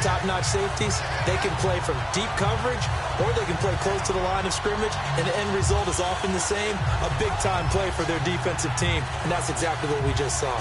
top-notch safeties, they can play from deep coverage or they can play close to the line of scrimmage, and the end result is often the same, a big-time play for their defensive team, and that's exactly what we just saw.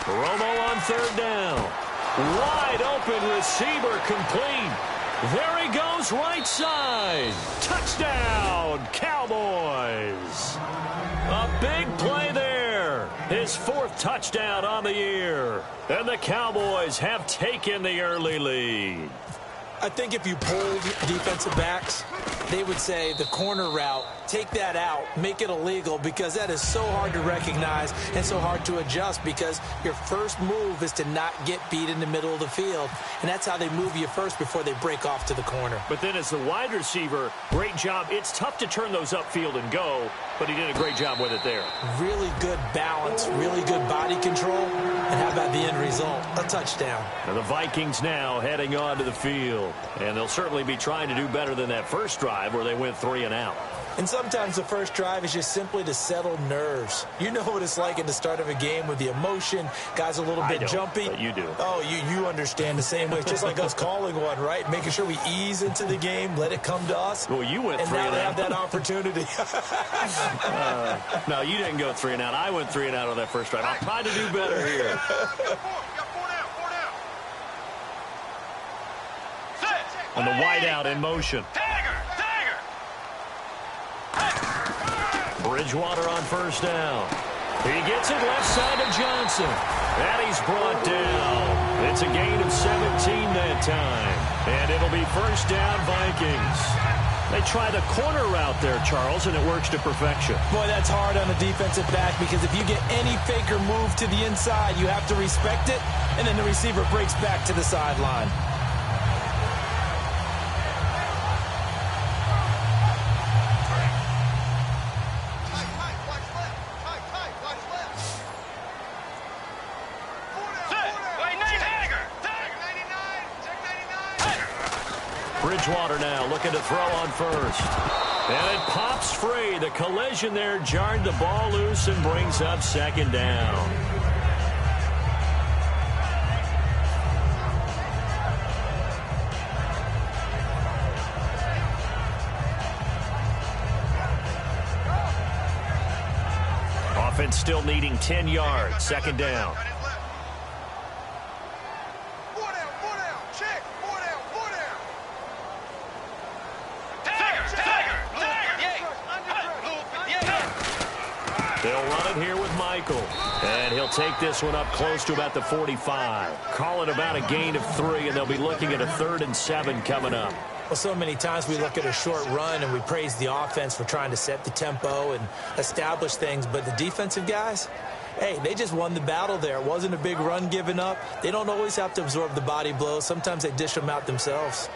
Romo on third down. Wide open receiver complete. There he goes right side. Touchdown, Cowboys. A big play there. His 4th touchdown on the year. And the Cowboys have taken the early lead. I think if you polled defensive backs, they would say the corner route, take that out, make it illegal, because that is so hard to recognize and so hard to adjust, because your first move is to not get beat in the middle of the field, and that's how they move you first before they break off to the corner. But then as the wide receiver, great job. It's tough to turn those upfield and go, but he did a great job with it there. Really good balance, really good body control, and how about the end result? A touchdown. And the Vikings now heading on to the field, and they'll certainly be trying to do better than that first drive where they went 3 and out. And sometimes the first drive is just simply to settle nerves. You know what it's like at the start of a game with the emotion. Guys a little bit jumpy. But you do. Oh, you understand the same way. It's just like us calling one, right? Making sure we ease into the game, let it come to us. Well, you went 3 and out. And now they have that opportunity. No, you didn't go 3 and out. I went 3 and out on that first drive. I'll try to do better here. On the wide out in motion. Bridgewater on first down. He gets it left side to Johnson. And he's brought down. It's a gain of 17 that time. And it'll be first down, Vikings. They try the corner route there, Charles, and it works to perfection. Boy, that's hard on a defensive back, because if you get any fake or move to the inside, you have to respect it, and then the receiver breaks back to the sideline. Bridgewater now looking to throw on first. And it pops free. The collision there jarred the ball loose and brings up second down. Offense still needing 10 yards. Second down. They'll run it here with Michael. And he'll take this one up close to about the 45. Call it about a gain of 3, and they'll be looking at a 3rd and 7 coming up. Well, so many times we look at a short run and we praise the offense for trying to set the tempo and establish things. But the defensive guys, hey, they just won the battle there. It wasn't a big run given up. They don't always have to absorb the body blows. Sometimes they dish them out themselves.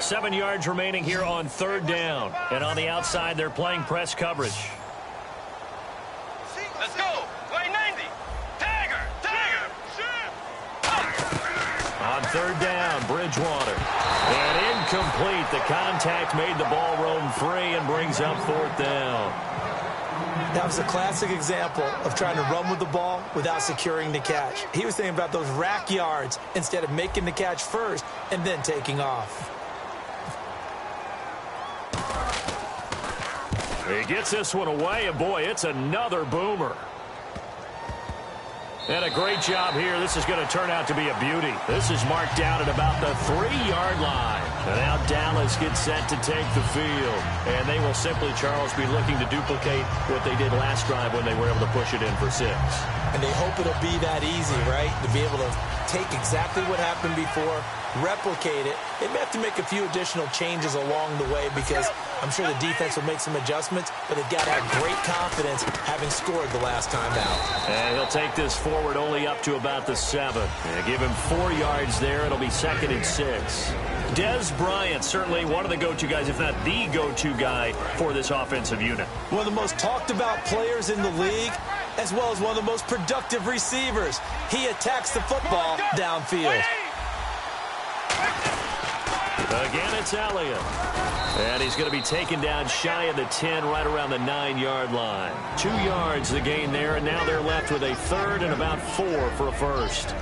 Seven yards remaining here on third down. And on the outside, they're playing press coverage. Let's go. Play 90. Tiger. On third down, Bridgewater. And incomplete. The contact made the ball roam free and brings up fourth down. That was a classic example of trying to run with the ball without securing the catch. He was thinking about those rack yards instead of making the catch first and then taking off. He gets this one away, and boy, it's another boomer. And a great job here. This is going to turn out to be a beauty. This is marked down at about the 3-yard line. And now Dallas gets set to take the field. And they will simply, Charles, be looking to duplicate what they did last drive when they were able to push it in for 6. And they hope it'll be that easy, right? To be able to take exactly what happened before, replicate it. They may have to make a few additional changes along the way because I'm sure the defense will make some adjustments, but they've got to have great confidence having scored the last time out. And he'll take this forward only up to about the 7. And give him 4 yards there. It'll be 2nd and 6. Dez Bryant, certainly one of the go-to guys, if not the go-to guy for this offensive unit. One of the most talked about players in the league, as well as one of the most productive receivers. He attacks the football downfield. Again, it's Elliott. And he's going to be taken down shy of the 10, right around the 9-yard line. 2 yards the gain there, and now they're left with a 3rd and about 4 for a first.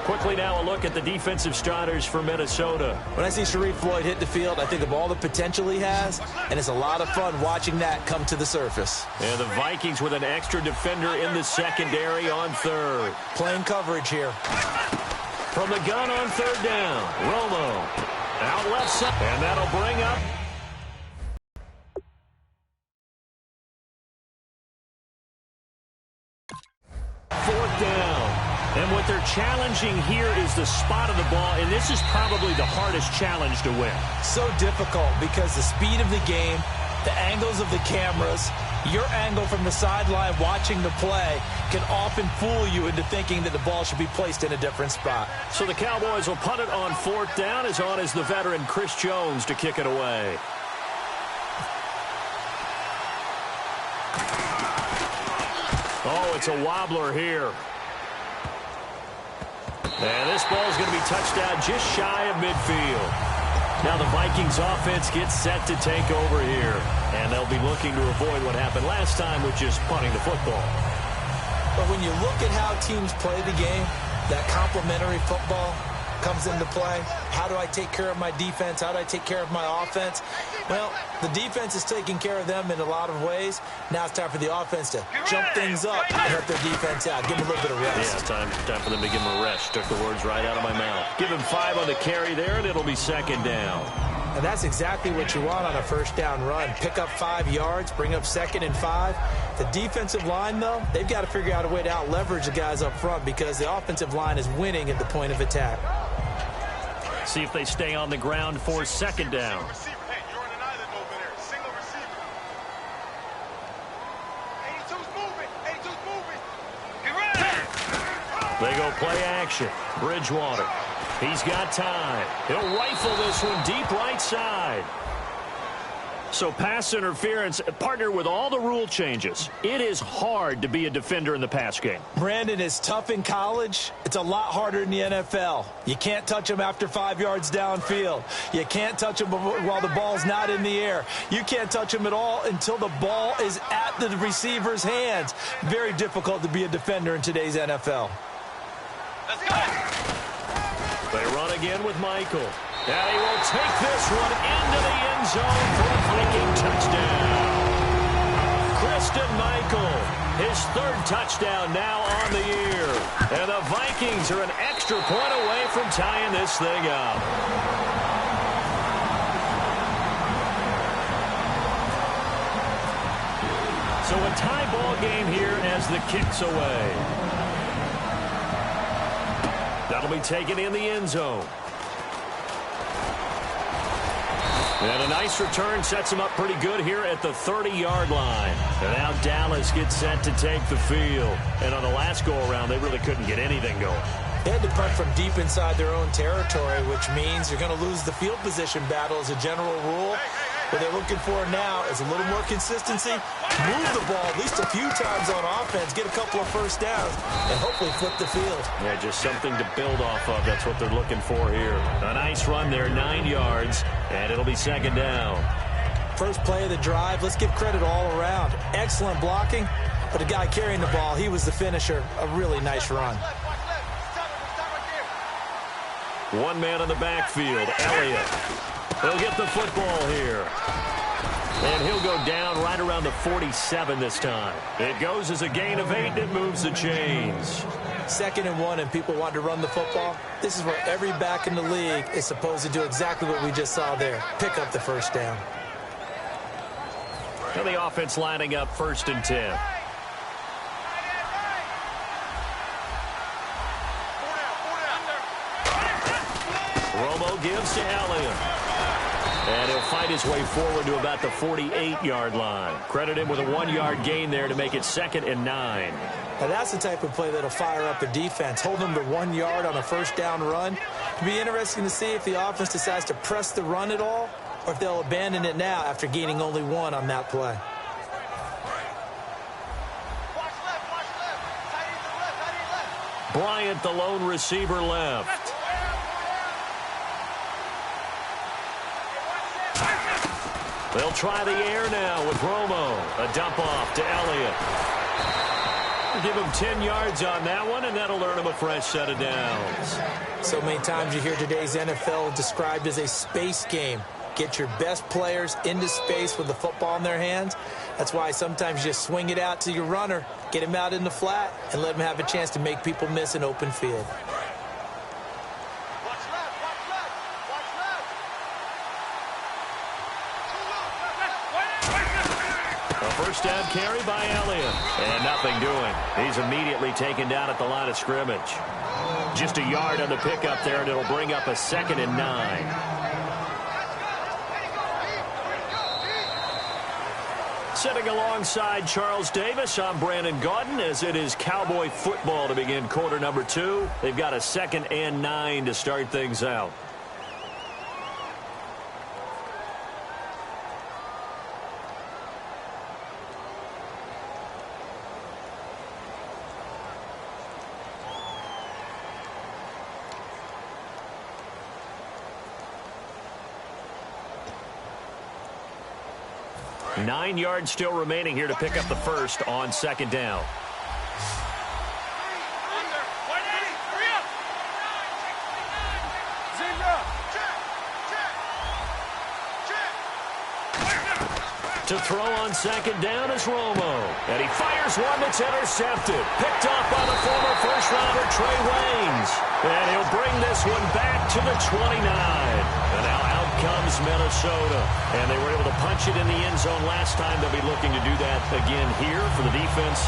Quickly now a look at the defensive starters for Minnesota. When I see Sharif Floyd hit the field, I think of all the potential he has, and it's a lot of fun watching that come to the surface. And the Vikings with an extra defender in the secondary on 3rd. Playing coverage here. From the gun on 3rd down, Romo out left side, and that'll bring up 4th down. And what they're challenging here is the spot of the ball, and this is probably the hardest challenge to win. So difficult because the speed of the game, the angles of the cameras, your angle from the sideline watching the play can often fool you into thinking that the ball should be placed in a different spot. So the Cowboys will punt it on 4th down. As on is the veteran Chris Jones to kick it away. Oh, it's a wobbler here. And this ball is going to be touched down just shy of midfield. Now the Vikings offense gets set to take over here. And they'll be looking to avoid what happened last time, which is punting the football. But when you look at how teams play the game, that complementary football comes into play. How do I take care of my defense? How do I take care of my offense? Well, the defense is taking care of them in a lot of ways. Now it's time for the offense to jump things up and help their defense out. Give them a little bit of rest. Yeah, time for them to give them a rest. Took the words right out of my mouth. Give him 5 on the carry there, and it'll be 2nd down. And that's exactly what you want on a 1st down run. Pick up 5 yards, bring up 2nd and 5. The defensive line, though, they've got to figure out a way to out-leverage the guys up front because the offensive line is winning at the point of attack. See if they stay on the ground for 2nd down. They go play action. Bridgewater. He's got time. He'll rifle this one deep right side. So pass interference, partner with all the rule changes. It is hard to be a defender in the pass game. Brandon, is tough in college. It's a lot harder in the NFL. You can't touch him after 5 yards downfield. You can't touch him while the ball's not in the air. You can't touch him at all until the ball is at the receiver's hands. Very difficult to be a defender in today's NFL. Let's go. They run again with Michael. And he will take this one into the end zone for a Viking touchdown. Christian Michael, his 3rd touchdown now on the year. And the Vikings are an extra point away from tying this thing up. So a tie ball game here as the kick's away. That'll be taken in the end zone. And a nice return sets him up pretty good here at the 30-yard line. And now Dallas gets set to take the field. And on the last go-around, they really couldn't get anything going. They had to punt from deep inside their own territory, which means you're going to lose the field position battle as a general rule. What they're looking for now is a little more consistency, move the ball at least a few times on offense, get a couple of 1st downs, and hopefully flip the field. Yeah, just something to build off of. That's what they're looking for here. A nice run there, 9 yards, and it'll be 2nd down. First play of the drive, let's give credit all around. Excellent blocking, but the guy carrying the ball, he was the finisher. A really nice run. One man in the backfield, Elliott. He'll get the football here. And he'll go down right around the 47 this time. It goes as a gain of 8, and it moves the chains. 2nd and 1, and people want to run the football. This is where every back in the league is supposed to do exactly what we just saw there. Pick up the 1st down. And the offense lining up 1st and 10. gives to Elliott. And he'll fight his way forward to about the 48-yard line. Credit him with a 1-yard gain there to make it 2nd and 9. Now that's the type of play that'll fire up the defense. Hold them to 1 yard on a first down run. It'll be interesting to see if the offense decides to press the run at all, or if they'll abandon it now after gaining only 1 on that play. Bryant, the lone receiver, left. They'll try the air now with Romo. A dump off to Elliott. Give him 10 yards on that one, and that'll earn him a fresh set of downs. So many times you hear today's NFL described as a space game. Get your best players into space with the football in their hands. That's why sometimes you just swing it out to your runner, get him out in the flat, and let him have a chance to make people miss an open field. First down carry by Elliott. And nothing doing. He's immediately taken down at the line of scrimmage. Just a yard on the pickup there, and it'll bring up a 2nd and 9. Sitting alongside Charles Davis, I'm Brandon Gaudin, as it is Cowboy football to begin quarter number 2. They've got a 2nd and 9 to start things out. Nine yards still remaining here to pick up the first on 2nd down. To throw on 2nd down is Romo. And he fires one that's intercepted. Picked off by the former first-rounder Trey Waynes. And he'll bring this one back to the 29. And now out comes Minnesota. And they were able to punch it in the end zone last time. They'll be looking to do that again here for the defense.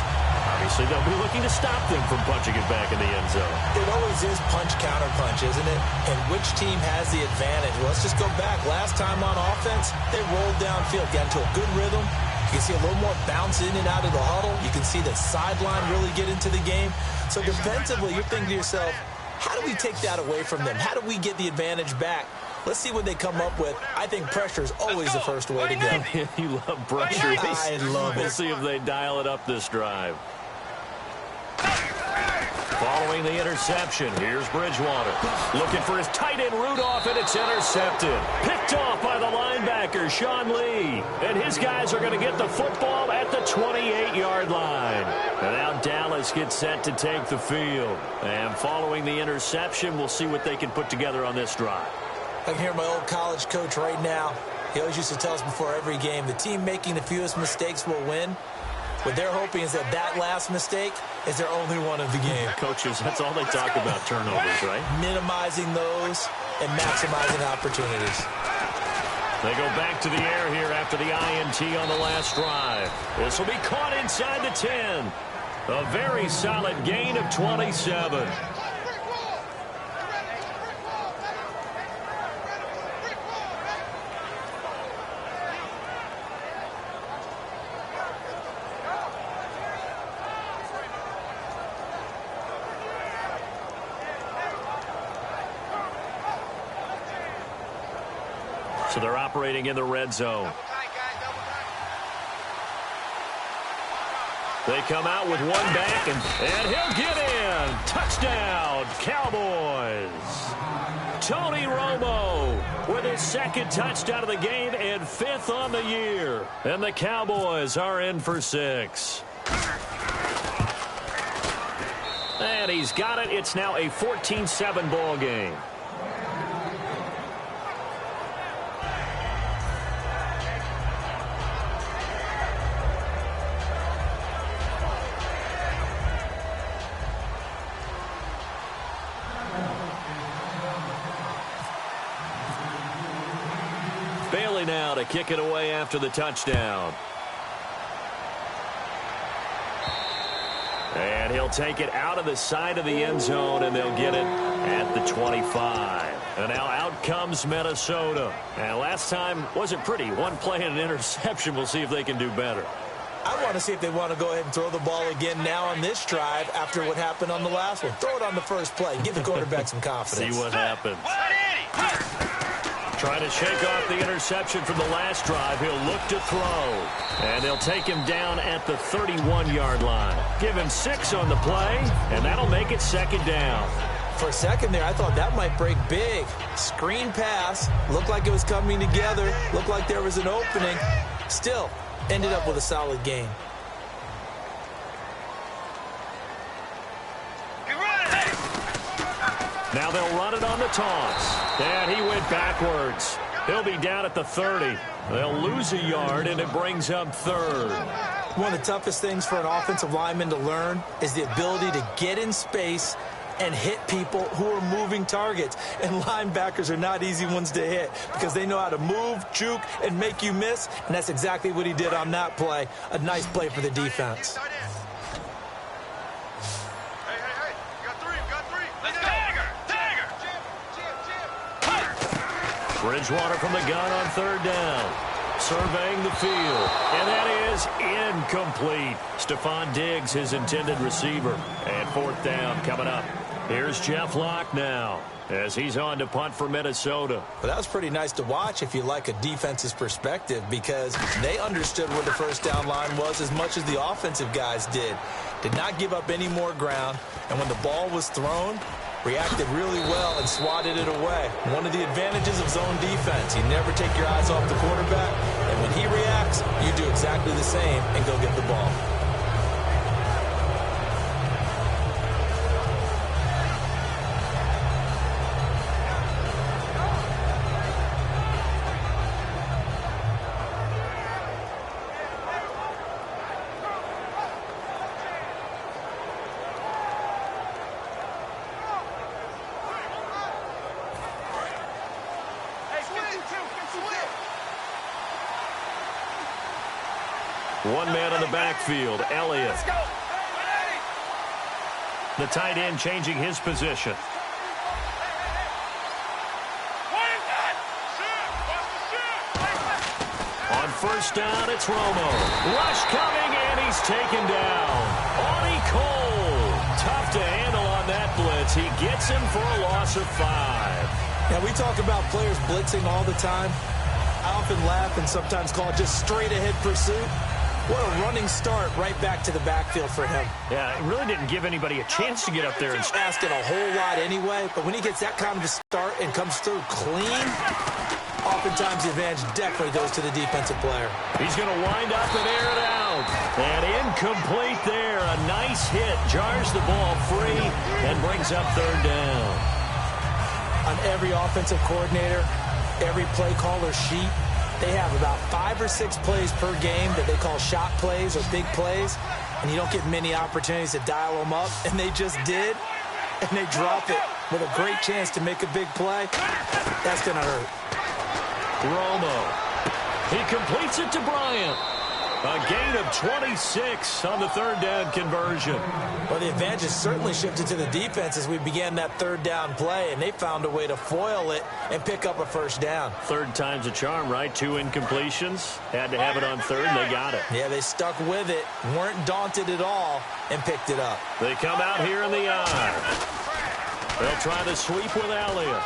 Obviously, they'll be looking to stop them from punching it back in the end zone. It always is punch-counter-punch, isn't it? And which team has the advantage? Well, let's just go back. Last time on offense, they rolled downfield, got into a good rhythm. You can see a little more bounce in and out of the huddle. You can see the sideline really get into the game. So defensively, you're thinking to yourself, how do we take that away from them? How do we get the advantage back? Let's see what they come up with. I think pressure is always the first way to go. You love pressure. I love it. We'll see if they dial it up this drive. Following the interception, here's Bridgewater. Looking for his tight end Rudolph, and it's intercepted. Picked off by the linebacker, Sean Lee. And his guys are going to get the football at the 28-yard line. And now Dallas gets set to take the field. And following the interception, we'll see what they can put together on this drive. I can hear my old college coach right now. He always used to tell us before every game, the team making the fewest mistakes will win. What they're hoping is that last mistake is their only one of the game. Coaches, that's all they talk about, turnovers, right? Minimizing those and maximizing opportunities. They go back to the air here after the INT on the last drive. This will be caught inside the 10. A very solid gain of 27. So they're operating in the red zone. They come out with one back, and he'll get in. Touchdown, Cowboys. Tony Romo with his 2nd touchdown of the game and 5th on the year. And the Cowboys are in for 6. And he's got it. It's now a 14-7 ball game. Bailey now to kick it away after the touchdown. And he'll take it out of the side of the end zone, and they'll get it at the 25. And now out comes Minnesota. And last time wasn't pretty. One play and an interception. We'll see if they can do better. I want to see if they want to go ahead and throw the ball again now on this drive after what happened on the last one. Throw it on the first play. Give the quarterback some confidence. See what happens. Trying to shake off the interception from the last drive. He'll look to throw. And they'll take him down at the 31-yard line. Give him 6 on the play, and that'll make it second down. For a second there, I thought that might break big. Screen pass. Looked like it was coming together. Looked like there was an opening. Still, ended up with a solid game. Now they'll run it on the toss. And he went backwards. He'll be down at the 30. They'll lose a yard, and it brings up third. One of the toughest things for an offensive lineman to learn is the ability to get in space and hit people who are moving targets. And linebackers are not easy ones to hit because they know how to move, juke, and make you miss. And that's exactly what he did on that play. A nice play for the defense. Bridgewater from the gun on third down. Surveying the field. And that is incomplete. Stephon Diggs, his intended receiver. And fourth down coming up. Here's Jeff Locke now as he's on to punt for Minnesota. But that was pretty nice to watch if you like a defense's perspective because they understood where the first down line was as much as the offensive guys did. Did not give up any more ground. And when the ball was thrown, reacted really well and swatted it away. One of the advantages of zone defense, you never take your eyes off the quarterback, and when he reacts, you do exactly the same and go get the ball. One man in the backfield, Elliott. The tight end changing his position. On first down, it's Romo. Rush coming, and he's taken down. Audie Cole. Tough to handle on that blitz. He gets him for a loss of 5. Now, we talk about players blitzing all the time. I often laugh and sometimes call it just straight-ahead pursuit. What a running start right back to the backfield for him. Yeah, it really didn't give anybody a chance to get up there. Asking a whole lot anyway, but when he gets that kind of a start and comes through clean, oftentimes the advantage definitely goes to the defensive player. He's going to wind up and air it out. And incomplete there. A nice hit. Jars the ball free and brings up third down. On every offensive coordinator, every play caller sheet, they have about 5 or 6 plays per game that they call shot plays or big plays, and you don't get many opportunities to dial them up, and they just did, and they drop it with a great chance to make a big play. That's going to hurt. Romo. He completes it to Bryant. A gain of 26 on the third down conversion. Well, the advantage has certainly shifted to the defense as we began that third down play, and they found a way to foil it and pick up a first down. Third time's a charm, right? 2 incompletions. Had to have it on third, and they got it. Yeah, they stuck with it, weren't daunted at all, and picked it up. They come out here in the eye. They'll try to sweep with Elliott.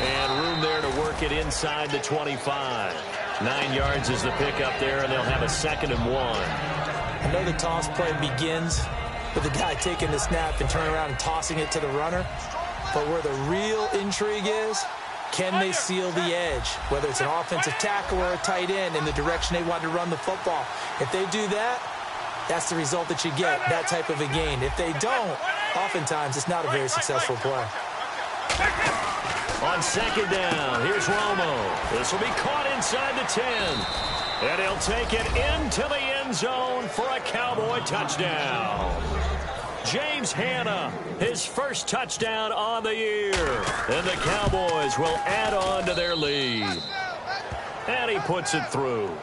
And room there to work it inside the 25. 9 yards is the pickup there, and they'll have a 2nd and 1. I know the toss play begins with the guy taking the snap and turning around and tossing it to the runner. But where the real intrigue is, can they seal the edge? Whether it's an offensive tackle or a tight end in the direction they want to run the football. If they do that, that's the result that you get, that type of a gain. If they don't, oftentimes it's not a very successful play. On second down, here's Romo. This will be caught inside the 10. And he'll take it into the end zone for a Cowboy touchdown. James Hanna, his first touchdown on the year. And the Cowboys will add on to their lead. And he puts it through.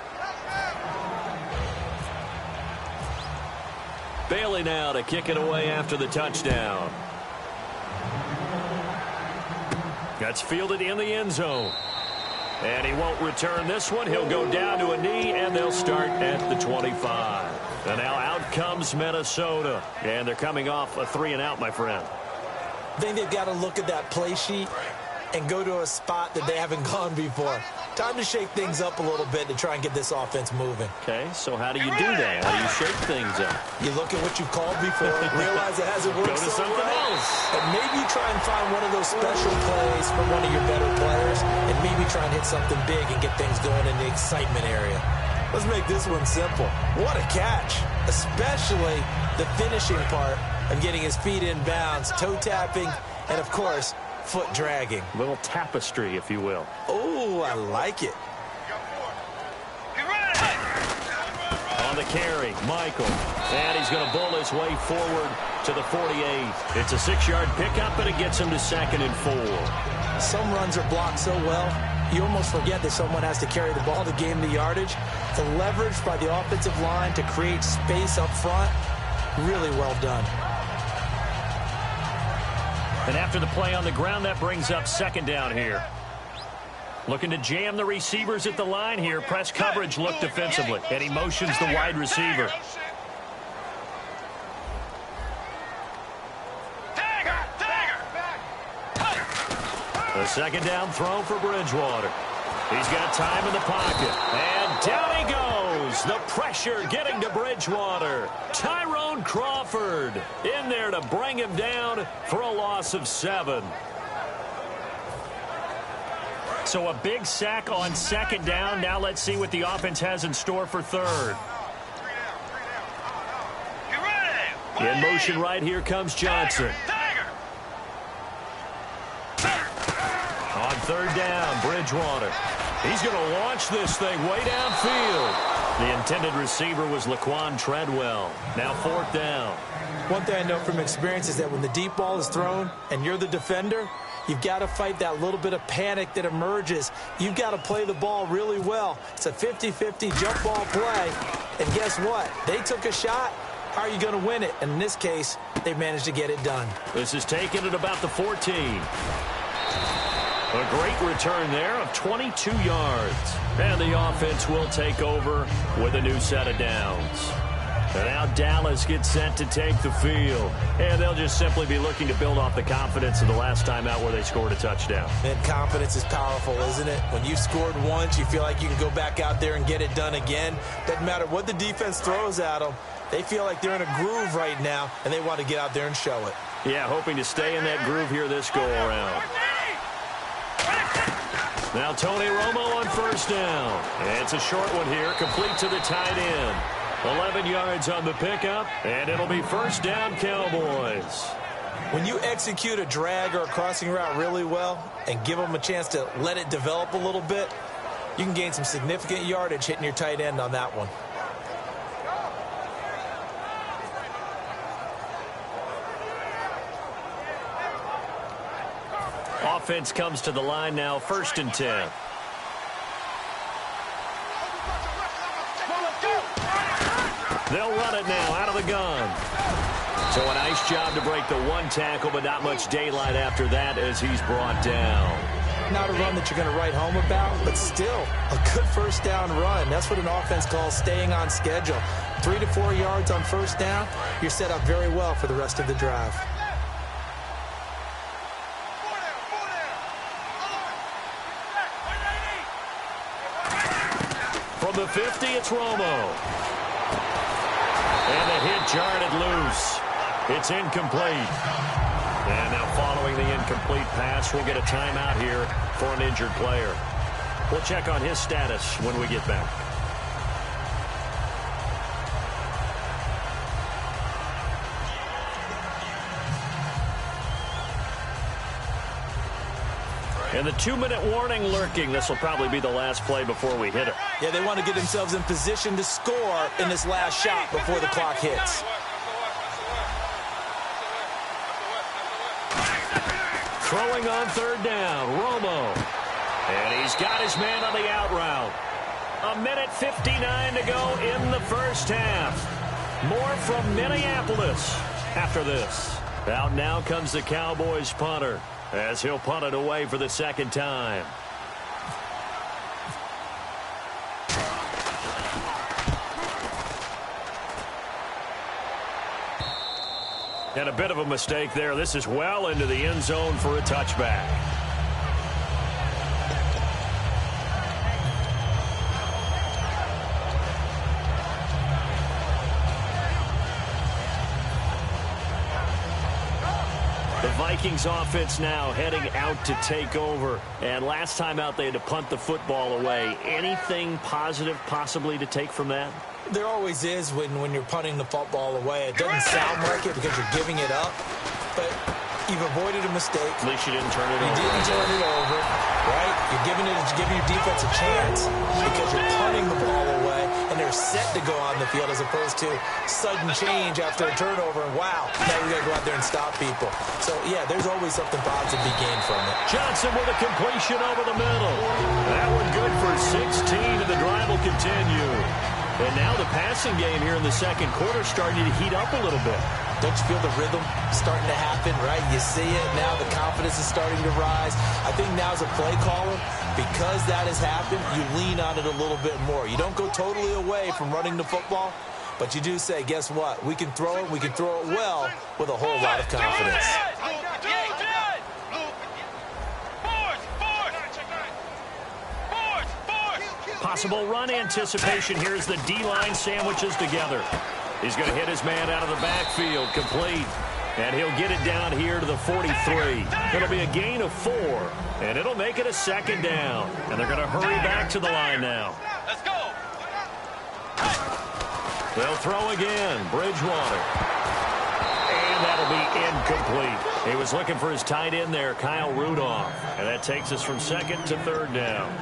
Bailey now to kick it away after the touchdown. That's fielded in the end zone. And he won't return this one. He'll go down to a knee, and they'll start at the 25. And now out comes Minnesota. And they're coming off a 3-and-out, my friend. I think they've got to look at that play sheet and go to a spot that they haven't gone before. Time to shake things up a little bit to try and get this offense moving. Okay, so how do you do that? How do you shake things up? You look at what you've called before, realize it hasn't worked Go to so something well, else. and maybe try and find one of those special plays from one of your better players, and maybe try and hit something big and get things going in the excitement area. Let's make this one simple. What a catch, especially the finishing part of getting his feet in bounds, toe tapping, and of course, foot dragging. A little tapestry, if you will. Oh, I like it. On the carry, Michael. And he's going to bull his way forward to the 48. It's a 6-yard pickup, and it gets him to 2nd and 4. Some runs are blocked so well, you almost forget that someone has to carry the ball to gain the yardage. The leverage by the offensive line to create space up front, really well done. And after the play on the ground, that brings up 2nd down here. Looking to jam the receivers at the line here. Press coverage look defensively. And he motions the wide receiver. The 2nd down throw for Bridgewater. He's got time in the pocket. And down he goes. The pressure getting to Bridgewater. Tyrone Crawford in there to bring him down for a loss of 7. So a big sack on 2nd down. Now let's see what the offense has in store for 3rd. In motion right here comes Johnson. On 3rd down, Bridgewater. He's going to launch this thing way downfield. The intended receiver was Laquan Treadwell. Now 4th down. One thing I know from experience is that when the deep ball is thrown and you're the defender, you've got to fight that little bit of panic that emerges. You've got to play the ball really well. It's a 50-50 jump ball play. And guess what? They took a shot. How are you going to win it? And in this case, they managed to get it done. This is taken at about the 14. A great return there of 22 yards. And the offense will take over with a new set of downs. And now Dallas gets set to take the field. And they'll just simply be looking to build off the confidence of the last time out where they scored a touchdown. And confidence is powerful, isn't it? When you've scored once, you feel like you can go back out there and get it done again. Doesn't matter what the defense throws at them. They feel like they're in a groove right now, and they want to get out there and show it. Yeah, hoping to stay in that groove here this go-around. Now Tony Romo on 1st down. It's a short one here, complete to the tight end. 11 yards on the pickup, and it'll be 1st down Cowboys. When you execute a drag or a crossing route really well and give them a chance to let it develop a little bit, you can gain some significant yardage hitting your tight end on that one. Offense comes to the line now, 1st and 10. They'll run it now out of the gun. So a nice job to break the 1 tackle, but not much daylight after that as he's brought down. Not a run that you're going to write home about, but still a good 1st down run. That's what an offense calls staying on schedule. 3 to 4 yards on 1st down, you're set up very well for the rest of the drive. From the 50, it's Romo. And the hit jarred it loose. It's incomplete. And now following the incomplete pass, we'll get a timeout here for an injured player. We'll check on his status when we get back. And the 2-minute warning lurking. This will probably be the last play before we hit it. Yeah, they want to get themselves in position to score in this last shot before the clock hits. Throwing on 3rd down, Romo. And he's got his man on the out route. 1:59 to go in the 1st half. More from Minneapolis after this. Out now comes the Cowboys punter. as he'll punt it away for the second time. And a bit of a mistake there. This is well into the end zone for a touchback. The Vikings offense now heading out to take over. And last time out they had to punt the football away. Anything positive possibly to take from that? There always is when you're punting the football away. It doesn't sound like it because you're giving it up, but you've avoided a mistake. At least you didn't turn it over. You didn't turn it over, right? You're giving your defense a chance because you're punting the ball away, and they're set to go on the field as opposed to sudden change after a turnover, and wow, now we got to go out there and stop people. So, yeah, there's always something positive to be gained from it. Johnson with a completion over the middle. That one good for 16, and the drive will continue. And now the passing game here in the second quarter starting to heat up a little bit. Don't you feel the rhythm starting to happen, right? You see it now. The confidence is starting to rise. I think now as a play caller, because that has happened, you lean on it a little bit more. You don't go totally away from running the football, but you do say, guess what? We can throw it. We can throw it well with a whole lot of confidence. Possible run anticipation here as the D-line sandwiches together. He's going to hit his man out of the backfield, complete. And he'll get it down here to the 43. It'll be a gain of 4, and it'll make it a second down. And they're going to hurry back to the line now. Let's go. They'll throw again. Bridgewater. And that'll be incomplete. He was looking for his tight end there, Kyle Rudolph. And that takes us from second to third down.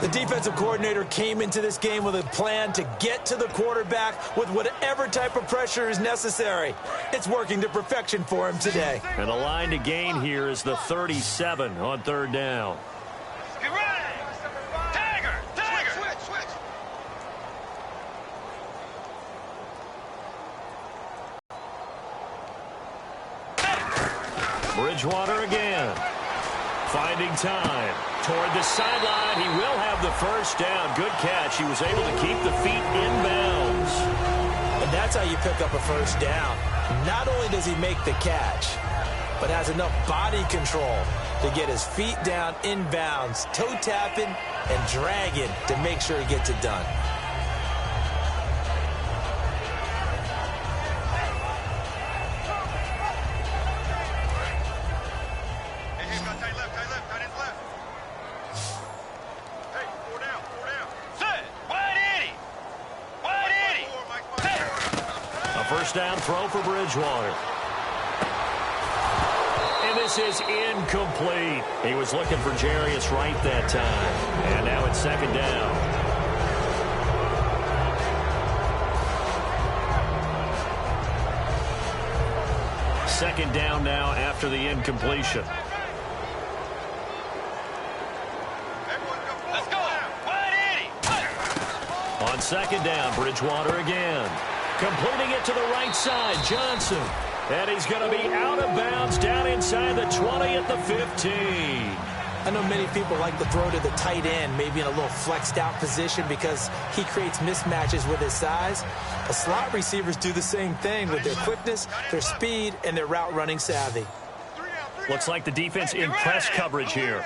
The defensive coordinator came into this game with a plan to get to the quarterback with whatever type of pressure is necessary. It's working to perfection for him today. And the line to gain here is the 37 on third down. Get ready. Tiger. Switch. Bridgewater again. Finding time. Toward the sideline, he will have the first down. Good catch. He was able to keep the feet inbounds. And that's how you pick up a first down. Not only does he make the catch, but has enough body control to get his feet down inbounds, toe tapping and dragging to make sure he gets it done. First down throw for Bridgewater. And this is incomplete. He was looking for Jarius Wright that time. And now it's second down. Second down now after the incompletion. Let's go. On second down, Bridgewater again. Completing it to the right side, Johnson. And he's going to be out of bounds down inside the 20 at the 15. I know many people like to throw to the tight end, maybe in a little flexed out position because he creates mismatches with his size. But slot receivers do the same thing with their quickness, their speed, and their route running savvy. Looks like the defense in press coverage here.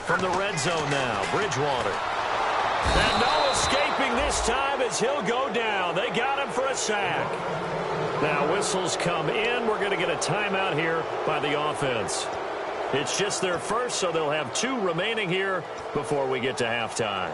From the red zone now, Bridgewater. And no escaping this time as he'll go down. They got him for a sack. Now whistles come in. We're going to get a timeout here by the offense. It's just their first, so they'll have 2 remaining here before we get to halftime.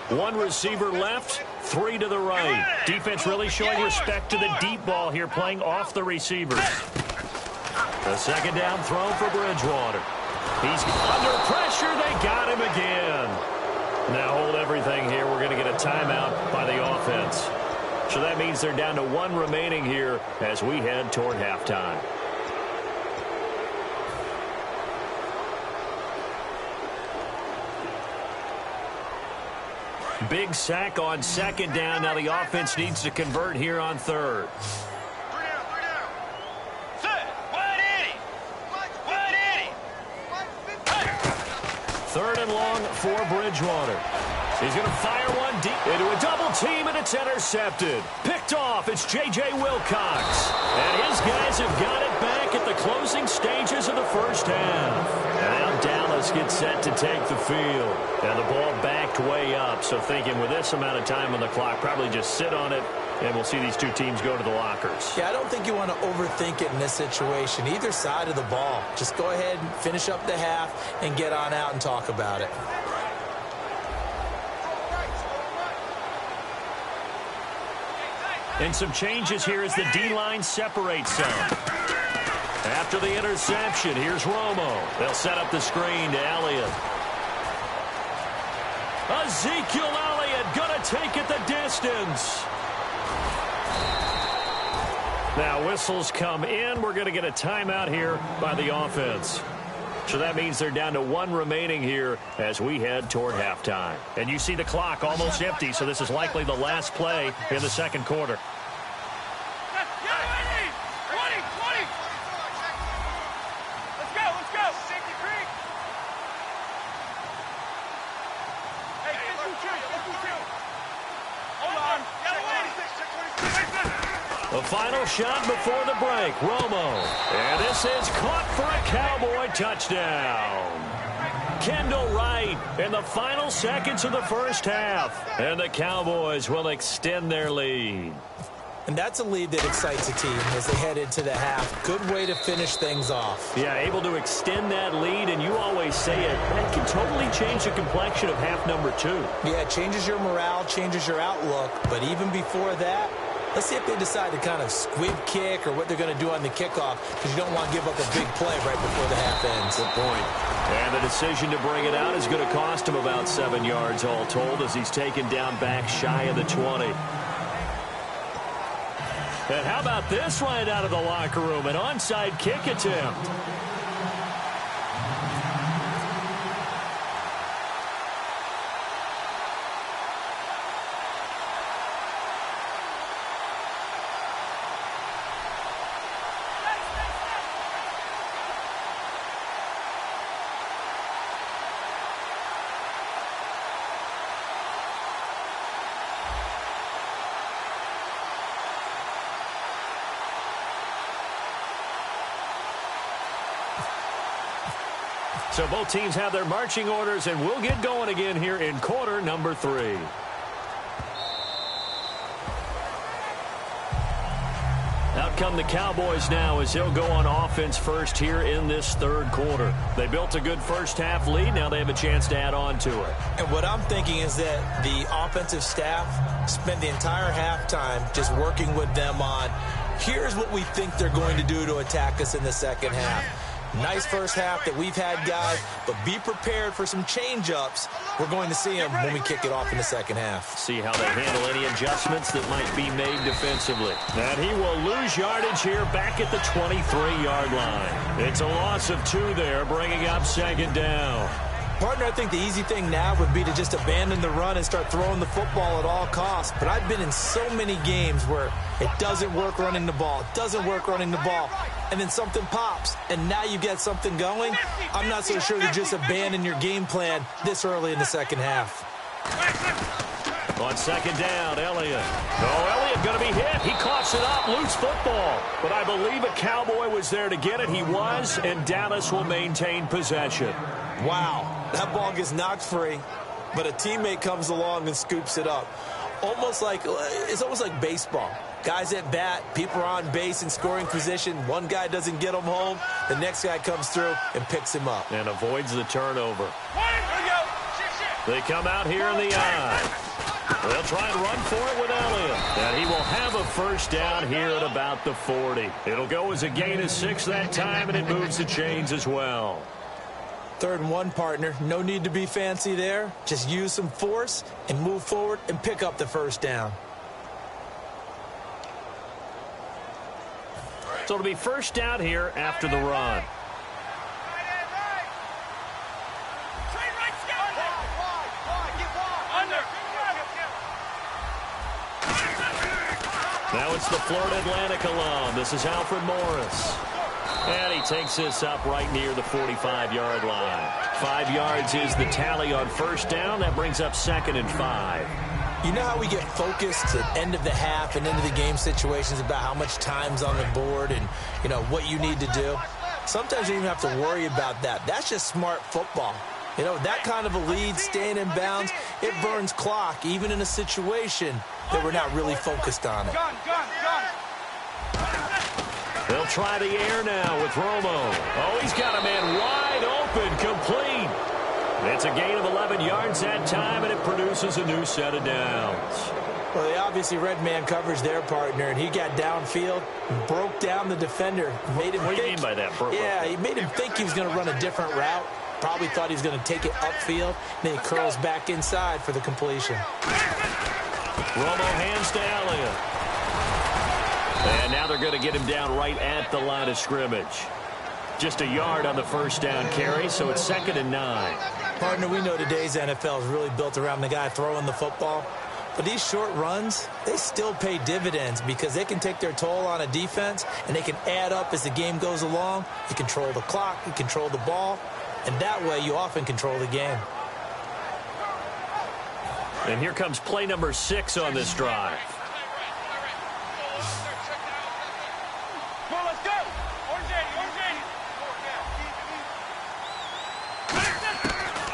One receiver left, 3 to the right. Defense really showing respect to the deep ball here, playing off the receivers. The second down throw for Bridgewater. He's under pressure. They got him again. Now hold everything here. We're going to get a timeout by the offense. So that means they're down to 1 remaining here as we head toward halftime. Big sack on second down. Now the offense needs to convert here on third. Three down. Set. Wide Eddie. Wide Eddie. Third and long for Bridgewater. He's going to fire one deep into a double team, and it's intercepted. Picked off. It's J.J. Wilcox. And his guys have got it back at the closing stages of the first half. And now Dallas gets set to take the field. And the ball backed way up. So thinking with this amount of time on the clock, probably just sit on it, and we'll see these two teams go to the lockers. Yeah, I don't think you want to overthink it in this situation. Either side of the ball. Just go ahead and finish up the half and get on out and talk about it. And some changes here as the D-line separates some. After the interception, here's Romo. They'll set up the screen to Elliott. Ezekiel Elliott going to take it the distance. Now whistles come in. We're going to get a timeout here by the offense. So that means they're down to one remaining here as we head toward halftime. And you see the clock almost empty, so this is likely the last play in the second quarter. Let's go. Safety creek. Hey, hold on. The final shot before the break, Romo. And this is caught for a Cowboy touchdown. Kendall Wright in the final seconds of the first half. And the Cowboys will extend their lead. And that's a lead that excites a team as they head into the half. Good way to finish things off. Yeah, able to extend that lead, and you always say it, that can totally change the complexion of half number two. Yeah, it changes your morale, changes your outlook. But even before that, let's see if they decide to kind of squib kick or what they're going to do on the kickoff, because you don't want to give up a big play right before the half ends. Good point. And the decision to bring it out is going to cost him about 7 yards all told as he's taken down back shy of the 20. And how about this right out of the locker room? An onside kick attempt. So both teams have their marching orders, and we'll get going again here in quarter number 3. Out come the Cowboys now as they'll go on offense first here in this third quarter. They built a good first half lead. Now they have a chance to add on to it. And what I'm thinking is that the offensive staff spend the entire halftime just working with them on, here's what we think they're going to do to attack us in the second half. Nice first half that we've had, guys, but be prepared for some change-ups. We're going to see them when we kick it off in the second half. See how they handle any adjustments that might be made defensively. And he will lose yardage here back at the 23-yard line. It's a loss of 2 there, bringing up second down. Partner, I think the easy thing now would be to just abandon the run and start throwing the football at all costs. But I've been in so many games where it doesn't work running the ball. It doesn't work running the ball. And then something pops, and now you get something going. I'm not so sure to just abandon your game plan this early in the second half. On second down, Elliott. Oh, Elliott going to be hit. He coughs it up, loose football. But I believe a Cowboy was there to get it. He was, and Dallas will maintain possession. Wow. That ball gets knocked free, but a teammate comes along and scoops it up. It's almost like baseball. Guys at bat, people are on base in scoring position. One guy doesn't get him home. The next guy comes through and picks him up. And avoids the turnover. They come out here in the eye. They'll try and run for it with Elliott. And he will have a first down here at about the 40. It'll go as a gain of 6 that time, and it moves the chains as well. 3rd and 1, partner. No need to be fancy there. Just use some force and move forward and pick up the first down. So it'll be first down here after the run. Now it's the Florida Atlantic alum. This is Alfred Morris. And he takes this up right near the 45-yard line. 5 yards is the tally on first down. That brings up 2nd and 5. You know how we get focused at end of the half and into the game situations about how much time's on the board and, you know, what you need to do? Sometimes you don't even have to worry about that. That's just smart football. You know, that kind of a lead, staying in bounds, it burns clock, even in a situation that we're not really focused on it. They'll try the air now with Romo. Oh, he's got a man wide open, complete. It's a gain of 11 yards that time, and it produces a new set of downs. Well, they obviously read man coverage their partner, and he got downfield, broke down the defender. Made him what do you think, mean by that? Yeah, he made him think he was going to run a different route. Probably thought he was going to take it upfield. Then he curls back inside for the completion. Romo hands to Elliott. And now they're going to get him down right at the line of scrimmage. Just a yard on the first down carry, so it's 2nd and 9. Partner, we know today's NFL is really built around the guy throwing the football. But these short runs, they still pay dividends because they can take their toll on a defense, and they can add up as the game goes along. You control the clock, you control the ball, and that way you often control the game. And here comes play number 6 on this drive.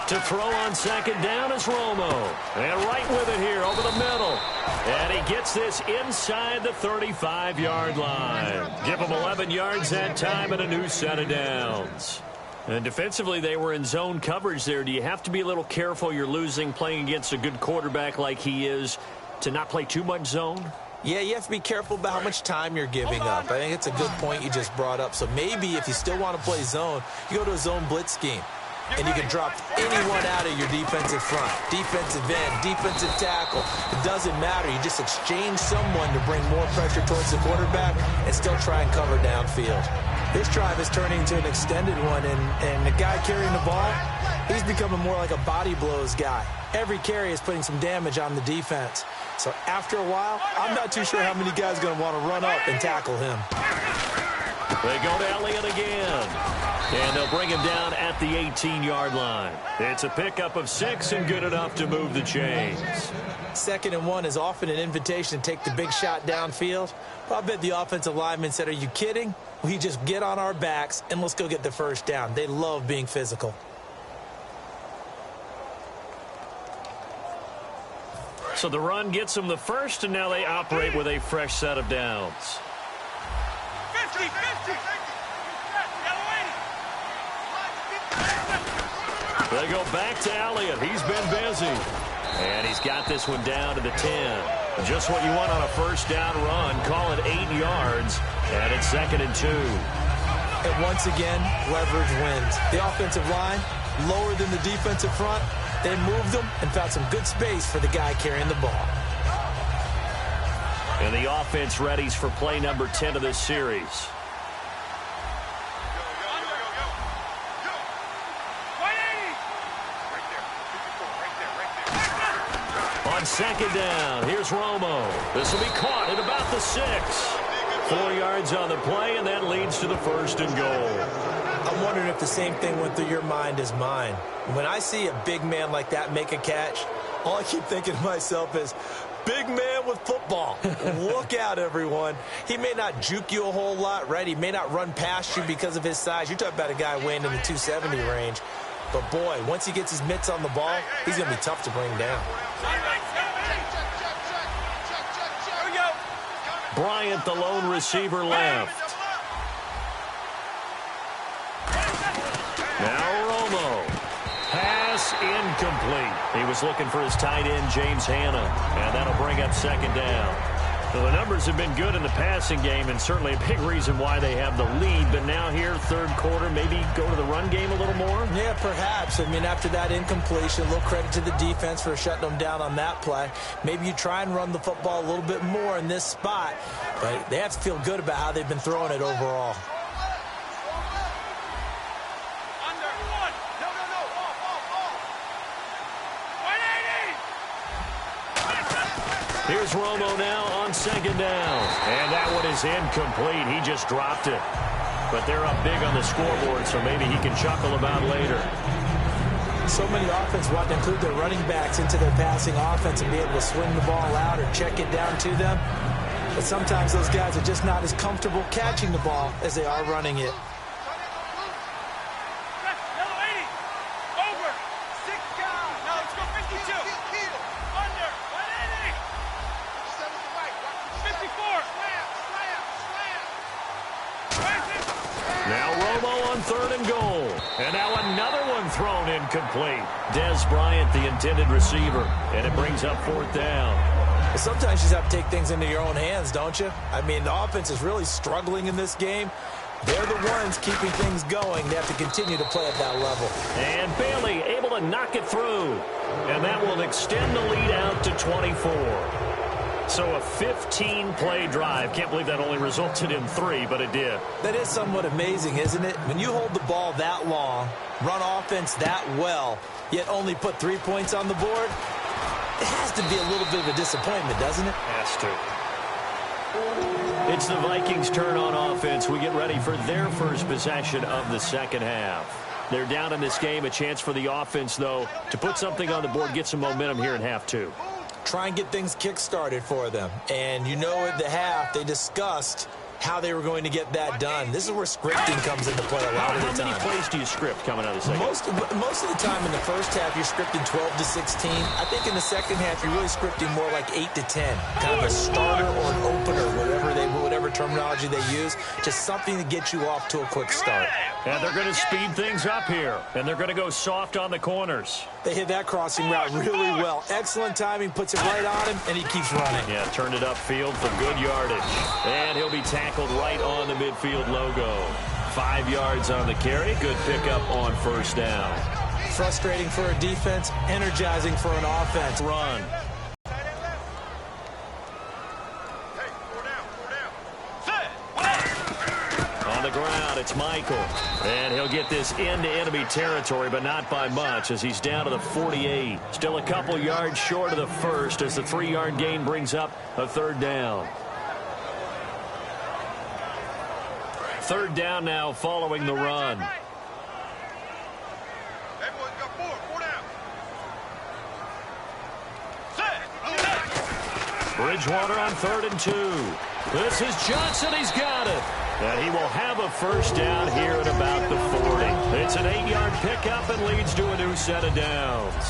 To throw on 2nd down is Romo. And right with it here over the middle. And he gets this inside the 35-yard line. Give him 11 yards that time and a new set of downs. And defensively, they were in zone coverage there. Do you have to be a little careful you're losing playing against a good quarterback like he is to not play too much zone? Yeah, you have to be careful about how much time you're giving up. I think it's a good point you just brought up. So maybe if you still want to play zone, you go to a zone blitz scheme. And you can drop anyone out of your defensive front, defensive end, defensive tackle. It doesn't matter. You just exchange someone to bring more pressure towards the quarterback and still try and cover downfield. This drive is turning into an extended one, and the guy carrying the ball, he's becoming more like a body blows guy. Every carry is putting some damage on the defense. So after a while, I'm not too sure how many guys are going to want to run up and tackle him. They go to Elliott again. And they'll bring him down at the 18-yard line. It's a pickup of 6 and good enough to move the chains. 2nd and 1 is often an invitation to take the big shot downfield. Well, I bet the offensive lineman said, are you kidding? We just get on our backs and let's go get the first down. They love being physical. So the run gets them the first, and now they operate with a fresh set of downs. 50. They go back to Elliott. He's been busy. And he's got this one down to the 10. Just what you want on a first down run. Call it 8 yards. And it's 2nd and 2. And once again, leverage wins. The offensive line, lower than the defensive front. They moved them and found some good space for the guy carrying the ball. And the offense readies for play number 10 of this series. On 2nd down, here's Romo. This will be caught at about the 6. 4 yards on the play, and that leads to the 1st and goal. I'm wondering if the same thing went through your mind as mine. When I see a big man like that make a catch, all I keep thinking to myself is, big man with football. Look out, everyone. He may not juke you a whole lot, right? He may not run past you because of his size. You're talking about a guy weighing in the 270 range. But, boy, once he gets his mitts on the ball, he's going to be tough to bring down. Bryant, the lone receiver, left. Now Romo. Pass incomplete. He was looking for his tight end, James Hanna. And that'll bring up 2nd down. So the numbers have been good in the passing game, and certainly a big reason why they have the lead. But now here, 3rd quarter, maybe go to the run game a little more? Yeah, perhaps. I mean, after that incompletion, a little credit to the defense for shutting them down on that play. Maybe you try and run the football a little bit more in this spot. But they have to feel good about how they've been throwing it overall. Here's Romo now on second down. And that one is incomplete. He just dropped it. But they're up big on the scoreboard, so maybe he can chuckle about later. So many offenses want to include their running backs into their passing offense and be able to swing the ball out or check it down to them. But sometimes those guys are just not as comfortable catching the ball as they are running it. Now Romo on third and goal. And now another one thrown incomplete. Des Bryant, the intended receiver. And it brings up fourth down. Sometimes you just have to take things into your own hands, don't you? I mean, the offense is really struggling in this game. They're the ones keeping things going. They have to continue to play at that level. And Bailey able to knock it through. And that will extend the lead out to 24. So a 15-play drive. Can't believe that only resulted in 3, but it did. That is somewhat amazing, isn't it? When you hold the ball that long, run offense that well, yet only put 3 points on the board, it has to be a little bit of a disappointment, doesn't it? Has to. It's the Vikings' turn on offense. We get ready for their first possession of the second half. They're down in this game. A chance for the offense, though, to put something on the board, get some momentum here in half two. Try and get things kick-started for them. And you know at the half, they discussed how they were going to get that done. This is where scripting comes into play a lot of the time. How many plays do you script coming out of the second? Most of the time in the first half, you're scripting 12 to 16. I think in the second half, you're really scripting more like 8 to 10. Kind of a starter or an opener, whatever terminology they use. Just something to get you off to a quick start. And they're going to speed things up here. And they're going to go soft on the corners. They hit that crossing route really well. Excellent timing, puts it right on him, and he keeps running. Yeah, turned it upfield for good yardage. And he'll be tackled right on the midfield logo. 5 yards on the carry. Good pickup on first down. Frustrating for a defense, energizing for an offense. Run. On the ground, it's Michael. And he'll get this into enemy territory, but not by much as he's down to the 48. Still a couple yards short of the first as the 3-yard gain brings up a third down. Third down now following the run. Bridgewater on 3rd and 2. This is Johnson. He's got it. And he will have a first down here at about the 40. It's an 8-yard pickup and leads to a new set of downs.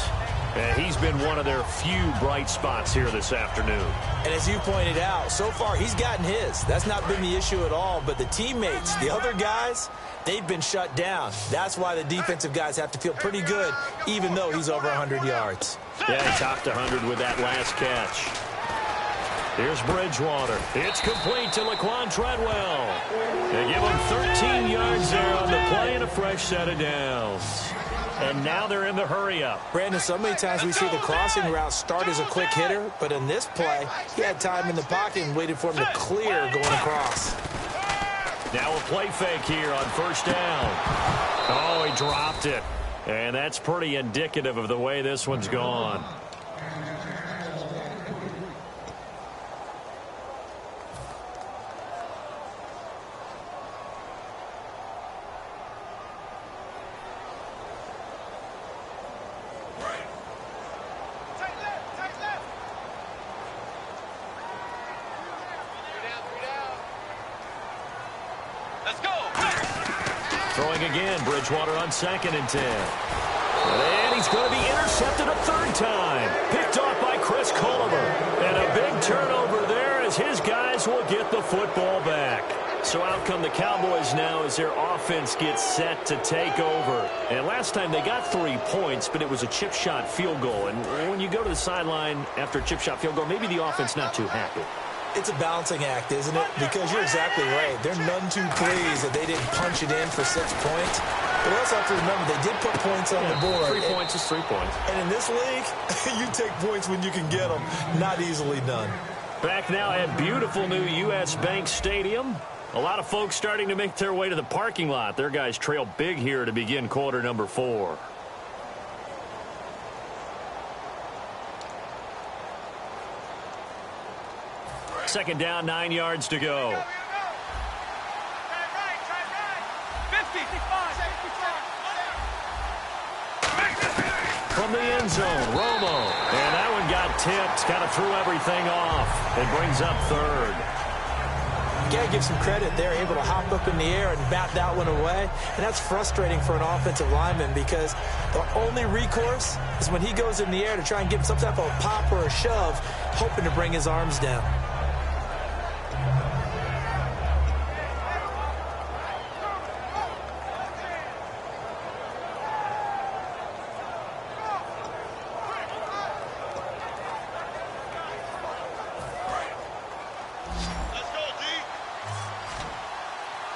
And he's been one of their few bright spots here this afternoon. And as you pointed out, so far he's gotten his. That's not been the issue at all. But the teammates, the other guys, they've been shut down. That's why the defensive guys have to feel pretty good, even though he's over 100 yards. Yeah, he topped 100 with that last catch. Here's Bridgewater. It's complete to Laquan Treadwell. They give him 13 yards there on the play and a fresh set of downs. And now they're in the hurry-up. Brandon, so many times we see the crossing route start as a quick hitter, but in this play, he had time in the pocket and waited for him to clear going across. Now a play fake here on first down. Oh, he dropped it. And that's pretty indicative of the way this one's gone. Throwing again, Bridgewater on 2nd and 10. And he's going to be intercepted a third time. Picked off by Chris Culliver. And a big turnover there as his guys will get the football back. So out come the Cowboys now as their offense gets set to take over. And last time they got 3 points, but it was a chip shot field goal. And when you go to the sideline after a chip shot field goal, maybe the offense not too happy. It's a balancing act, isn't it? Because you're exactly right. They're none too pleased that they didn't punch it in for 6 points. But we also have to remember they did put points on the board. 3 points is 3 points. And in this league, you take points when you can get them. Not easily done. Back now at beautiful new U.S. Bank Stadium. A lot of folks starting to make their way to the parking lot. Their guys trail big here to begin quarter number 4. Second down, 9 yards to go. 50. From the end zone, Romo. And that one got tipped, kind of threw everything off. It brings up third. You got to give some credit. They're able to hop up in the air and bat that one away. And that's frustrating for an offensive lineman because the only recourse is when he goes in the air to try and get some type of a pop or a shove, hoping to bring his arms down.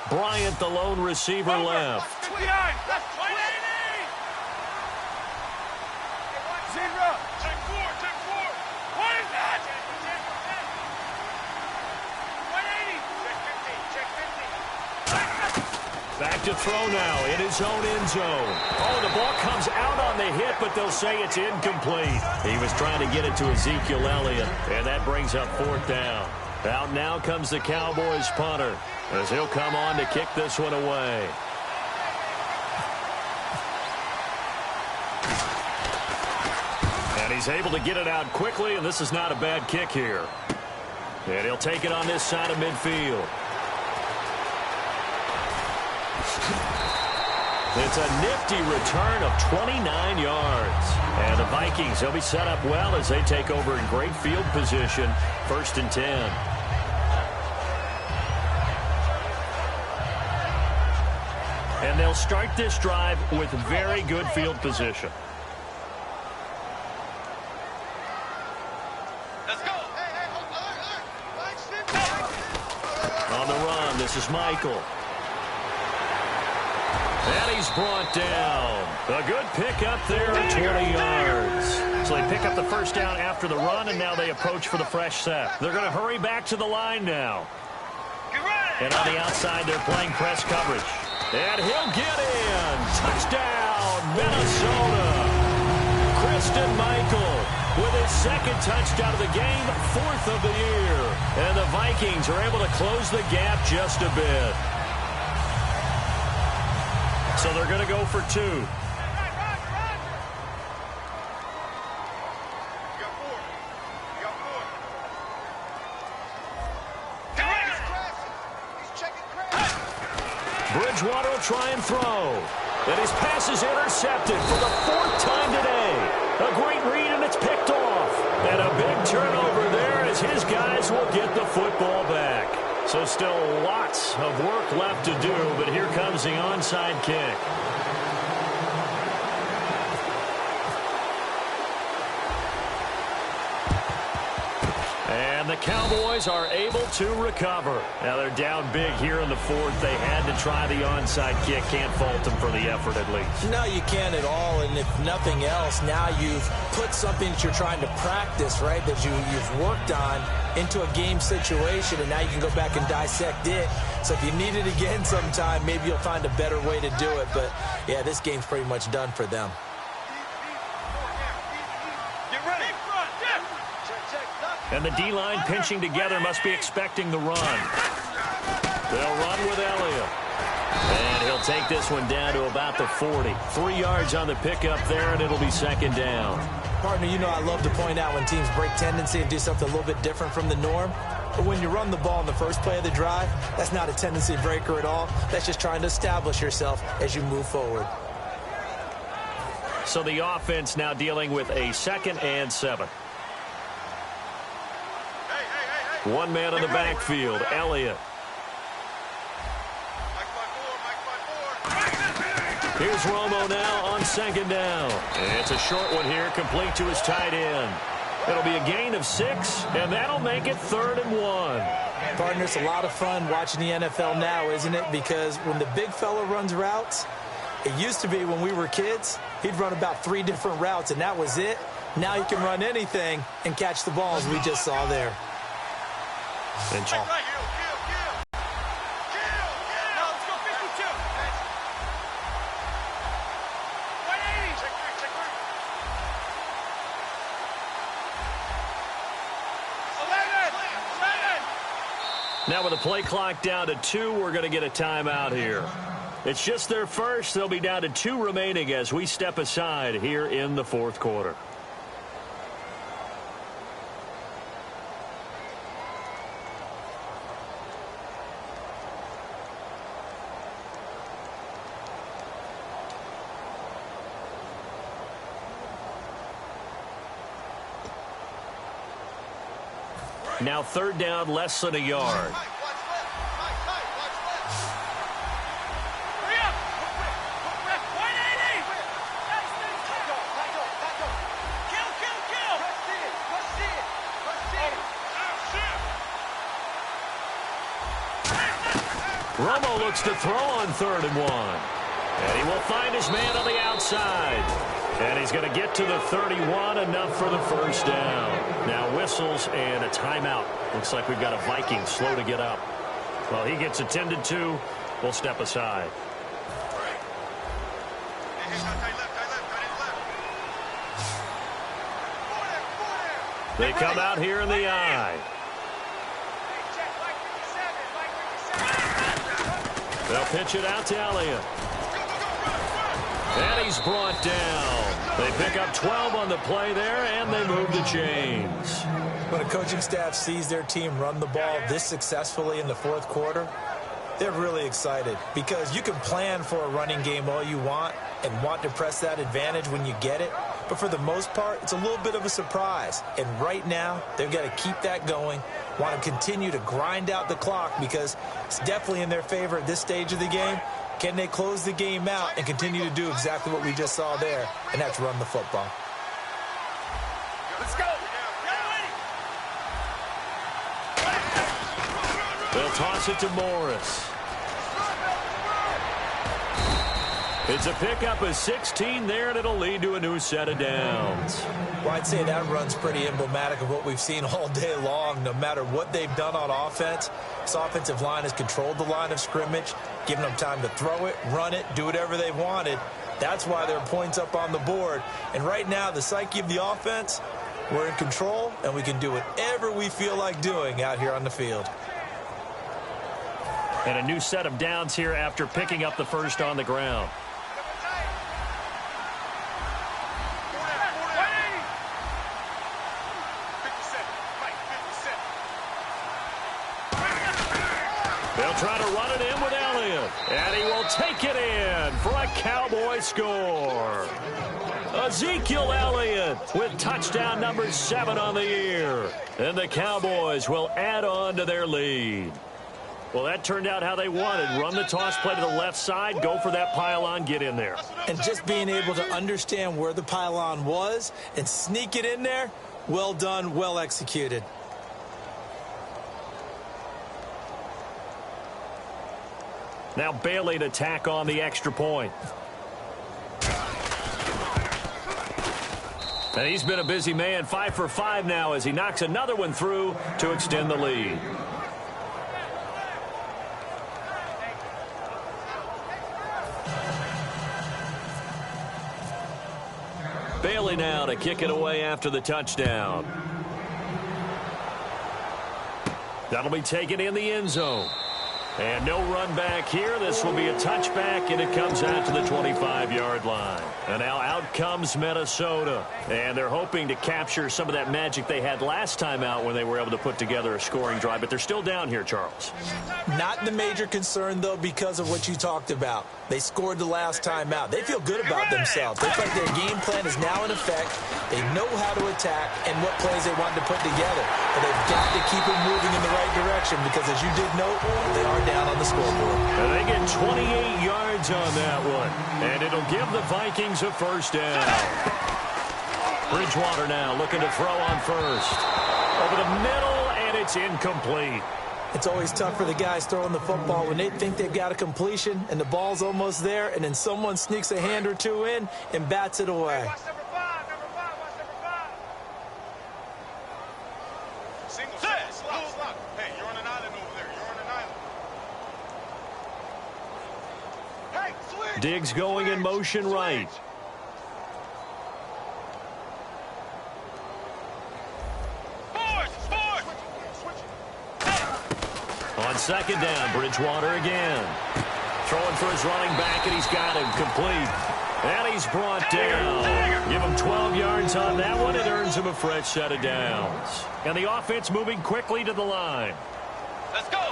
Bryant, the lone receiver, left. 59. That's 180. Zero. Check four. What is that? 180. Check 50. Back to throw now in his own end zone. Oh, the ball comes out on the hit, but they'll say it's incomplete. He was trying to get it to Ezekiel Elliott, and that brings up fourth down. Out now comes the Cowboys punter, as he'll come on to kick this one away. And he's able to get it out quickly, and this is not a bad kick here. And he'll take it on this side of midfield. It's a nifty return of 29 yards. And the Vikings, they'll be set up well as they take over in great field position. 1st and 10. And they'll start this drive with very good field position. Let's go. On the run, this is Michael. And he's brought down. A good pickup there at 20 yards. So they pick up the first down after the run, and now they approach for the fresh set. They're going to hurry back to the line now. And on the outside, they're playing press coverage. And he'll get in. Touchdown, Minnesota. Christian Michael with his second touchdown of the game, 4th of the year. And the Vikings are able to close the gap just a bit. So they're going to go for 2. Bridgewater will try and throw. And his pass is intercepted for the 4th time today. A great read, and it's picked off. And a big turnover there as his guys will get the football back. So still lots of work left to do, but here comes the onside kick. And the Cowboys are able to recover. Now they're down big here in the 4th. They had to try the onside kick. Can't fault them for the effort at least. No, you can't at all. And if nothing else, now you've put something that you're trying to practice, right, that you've worked on into a game situation, and now you can go back and dissect it. So if you need it again sometime, maybe you'll find a better way to do it. But, yeah, this game's pretty much done for them. And the D-line pinching together must be expecting the run. They'll run with Elliott. And he'll take this one down to about the 40. 3 yards on the pickup there, and it'll be second down. Partner, you know I love to point out when teams break tendency and do something a little bit different from the norm. But when you run the ball in the first play of the drive, that's not a tendency breaker at all. That's just trying to establish yourself as you move forward. So the offense now dealing with a 2nd and 7. One man in the backfield, Elliott. Here's Romo now on 2nd down. It's a short one here, complete to his tight end. It'll be a gain of 6, and that'll make it 3rd and 1. Partner, it's a lot of fun watching the NFL now, isn't it? Because when the big fella runs routes, it used to be when we were kids, he'd run about 3 different routes, and that was it. Now he can run anything and catch the balls we just saw there. And Kill. Now let's go 52. 180. Check. 11. Now with the play clock down to 2, we're going to get a timeout here. It's just their first. They'll be down to 2 remaining as we step aside here in the fourth quarter. Now third down, less than a yard. Romo looks to throw on 3rd and 1. And he will find his man on the outside. And he's going to get to the 31, enough for the first down. Now whistles and a timeout. Looks like we've got a Viking slow to get up. Well, he gets attended to. We'll step aside. They come out here in the I. They'll pitch it out to Elliott. And he's brought down. They pick up 12 on the play there, and they move the chains. When a coaching staff sees their team run the ball this successfully in the fourth quarter, they're really excited because you can plan for a running game all you want and want to press that advantage when you get it. But for the most part, it's a little bit of a surprise. And right now, they've got to keep that going, want to continue to grind out the clock because it's definitely in their favor at this stage of the game. Can they close the game out and continue to do exactly what we just saw there, and that's run the football? Let's go. They'll toss it to Morris. It's a pickup of 16 there, and it'll lead to a new set of downs. Well, I'd say that run's pretty emblematic of what we've seen all day long. No matter what they've done on offense, this offensive line has controlled the line of scrimmage, given them time to throw it, run it, do whatever they wanted. That's why there are points up on the board. And right now, the psyche of the offense, we're in control, and we can do whatever we feel like doing out here on the field. And a new set of downs here after picking up the first on the ground. They'll try to run it in with Elliott. And he will take it in for a Cowboy score. Ezekiel Elliott with touchdown number 7 on the year. And the Cowboys will add on to their lead. Well, that turned out how they wanted. Run the toss play to the left side, go for that pylon, get in there. And just being able to understand where the pylon was and sneak it in there, well done, well executed. Now Bailey to tack on the extra point. And he's been a busy man, 5 for 5 now as he knocks another one through to extend the lead. Bailey now to kick it away after the touchdown. That'll be taken in the end zone. And no run back here. This will be a touchback, and it comes out to the 25-yard line. And now out comes Minnesota. And they're hoping to capture some of that magic they had last time out when they were able to put together a scoring drive. But they're still down here, Charles. Not the major concern, though, because of what you talked about. They scored the last time out. They feel good about themselves. They feel like their game plan is now in effect. They know how to attack and what plays they want to put together. But they've got to keep it moving in the right direction because, as you did note, they are down on the scoreboard. And they get 28 yards on that one. And it'll give the Vikings a first down. Bridgewater now looking to throw on first. Over the middle, and it's incomplete. It's always tough for the guys throwing the football when they think they've got a completion and the ball's almost there, and then someone sneaks a hand or two in and bats it away. Watch number 5, number 5, watch number 5. Single, slot. Hey, you're on an island over there. You're on an island. Hey, switch. Diggs going in motion right. second down. Bridgewater again. Throwing for his running back, and he's got him complete. And he's brought down. Give him 12 yards on that one. It earns him a fresh set of downs. And the offense moving quickly to the line. Let's go.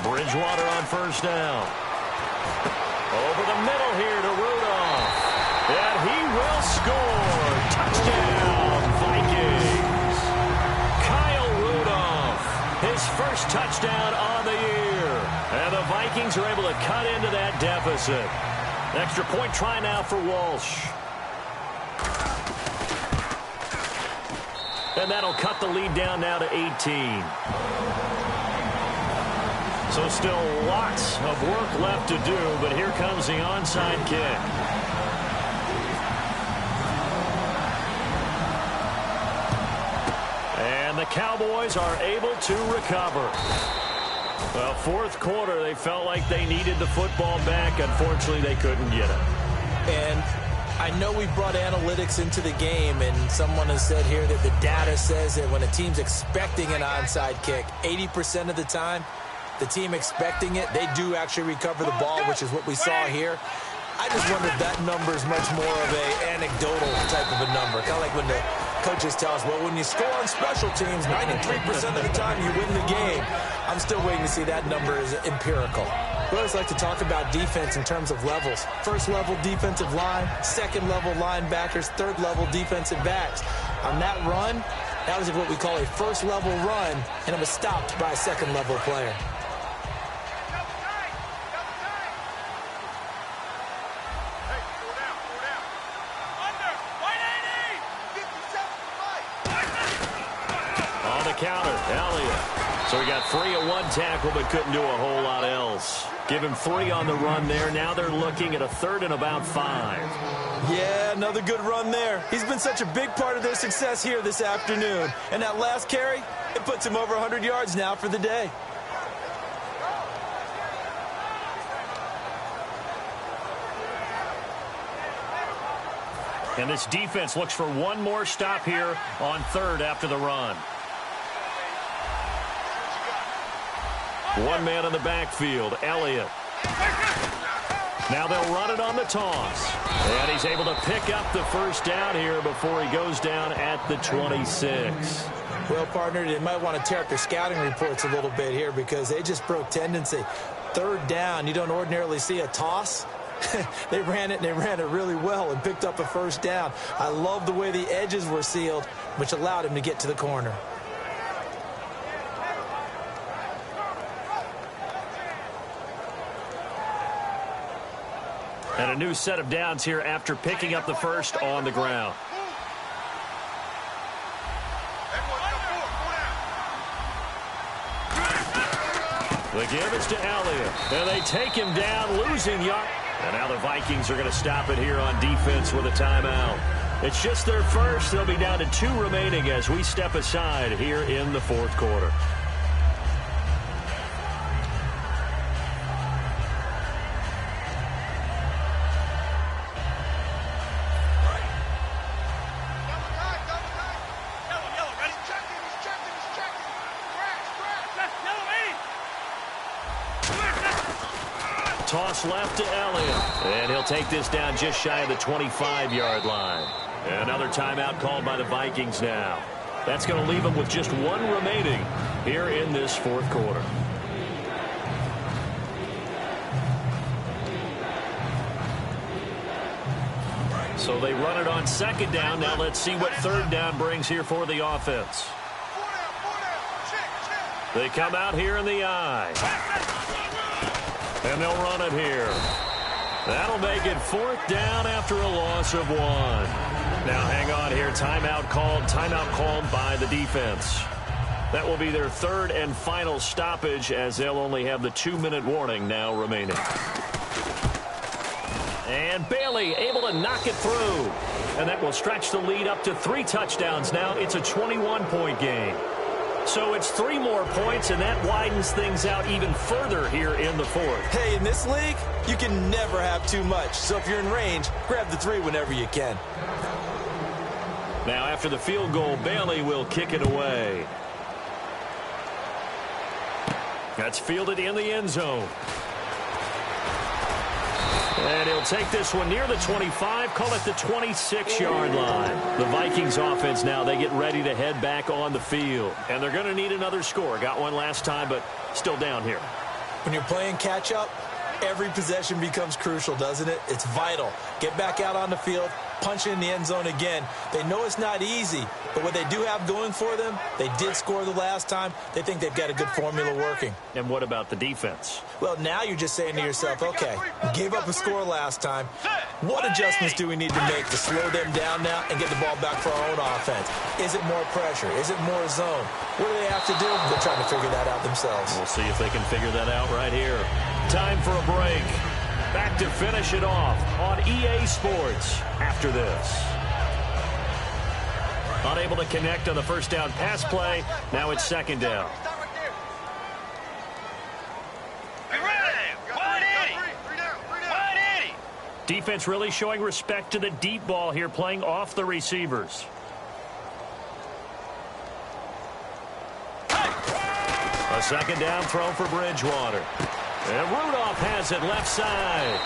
Bridgewater on first down. Over the middle here to Rudolph. And he will score. Touchdown, Vikings. Kyle Rudolph, his first touchdown on the year. And the Vikings are able to cut into that deficit. Extra point try now for Walsh. And that'll cut the lead down now to 18. So still lots of work left to do, but here comes the onside kick. And the Cowboys are able to recover. Well, fourth quarter, they felt like they needed the football back. Unfortunately, they couldn't get it. And I know we brought analytics into the game, and someone has said here that the data says that when a team's expecting an onside kick, 80% of the time, the team expecting it, they do actually recover the ball, which is what we saw here. I just wonder if that number is much more of an anecdotal type of a number. Kind of like when the coaches tell us, well, when you score on special teams, 93% of the time you win the game. I'm still waiting to see that number is empirical. We always like to talk about defense in terms of levels. First level defensive line, second level linebackers, third level defensive backs. On that run, that was what we call a first level run, and it was stopped by a second level player. Counter, Elliott. So he got 3 at one tackle, but couldn't do a whole lot else. Give him 3 on the run there. Now they're looking at a third and about 5. Yeah, another good run there. He's been such a big part of their success here this afternoon. And that last carry, it puts him over 100 yards now for the day. And this defense looks for one more stop here on third after the run. One man in the backfield, Elliott. Now they'll run it on the toss. And he's able to pick up the first down here before he goes down at the 26. Well, partner, they might want to tear up their scouting reports a little bit here because they just broke tendency. Third down, you don't ordinarily see a toss. They ran it, and they ran it really well and picked up a first down. I love the way the edges were sealed, which allowed him to get to the corner. And a new set of downs here after picking up the first on the ground. The give is to Elliott. And they take him down, losing yard. And now the Vikings are going to stop it here on defense with a timeout. It's just their first. They'll be down to 2 remaining as we step aside here in the fourth quarter. Toss left to Elliott. And he'll take this down just shy of the 25-yard line. Another timeout called by the Vikings now. That's going to leave them with just 1 remaining here in this fourth quarter. So they run it on second down. Now let's see what third down brings here for the offense. They come out here in the eye. And they'll run it here. That'll make it 4th down after a loss of 1. Now hang on here. Timeout called by the defense. That will be their 3rd and final stoppage as they'll only have the 2-minute warning now remaining. And Bailey able to knock it through. And that will stretch the lead up to 3 touchdowns now. It's a 21-point game. So it's 3 more points, and that widens things out even further here in the fourth. Hey, in this league, you can never have too much. So if you're in range, grab the 3 whenever you can. Now, after the field goal, Bailey will kick it away. That's fielded in the end zone. And he'll take this one near the 25, call it the 26-yard line. The Vikings offense now, they get ready to head back on the field. And they're going to need another score. Got one last time, but still down here. When you're playing catch-up, every possession becomes crucial, doesn't it? It's vital. Get back out on the field, punch in the end zone again. They know it's not easy, but what they do have going for them, they did score the last time. They think they've got a good formula working. And what about the defense? Well, now you're just saying to yourself, okay, we gave up a score last time. What adjustments do we need to make to slow them down now and get the ball back for our own offense? Is it more pressure? Is it more zone? What do they have to do? They're trying to figure that out themselves. We'll see if they can figure that out right here. Time for a break. Back to finish it off on EA Sports after this. Unable to connect on the first down pass play. Now it's second down. Defense really showing respect to the deep ball here, playing off the receivers. A second down throw for Bridgewater. And Rudolph has it left side.